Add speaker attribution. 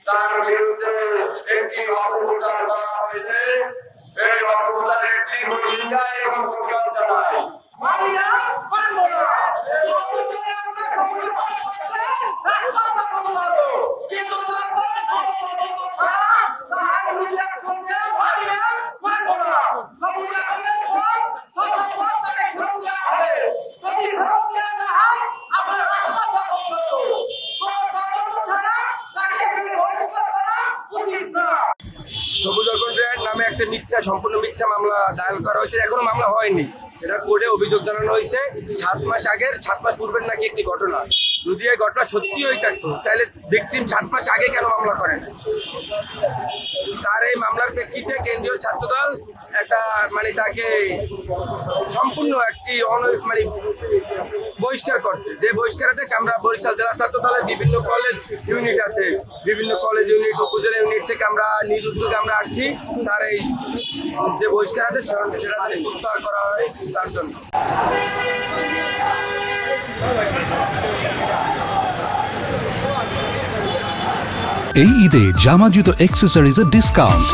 Speaker 1: তার বিরুদ্ধে একটি অপপ্রচার করা হয়েছে। এই অপপ্রচারের তীব্র নিন্দা এবং প্রতিবাদ জানাই।
Speaker 2: সবুজ অর্গনের নামে একটা মিথ্যা সম্পূর্ণ মিথ্যা মামলা দায়ের করা হয়েছে। এখনো মামলা হয়নি, এটা কোর্টে অভিযোগ জানানো হয়েছে 7 মাস আগের 7 মাস পূর্বের নাকি একটি ঘটনা। যদি এই ঘটনা সত্যি হয়ে থাকতো তাহলে ভিকটিম 7 মাস আগে কেন মামলা করেন? তার এই মামলার প্রেক্ষিতে কেন্দ্রীয় ছাত্রদল একটা তাকে সম্পূর্ণ একটি বহিষ্কার করছে। যে বহিষ্কারতে আমরা বরিশাল জেলা ছাত্র দলের বিভিন্ন কলেজ ইউনিট আছে, বিভিন্ন কলেজ ইউনিট উপজেলা ইউনিট থেকে আমরা নিজ উদ্যোগে আমরা আসছি তার এই যে বহিষ্কার আছে সেটা প্রত্যাহার করা হয় তার জন্য।
Speaker 3: এই ঈদে জামা জুতো অ্যাক্সেসরিজের ডিসকাউন্ট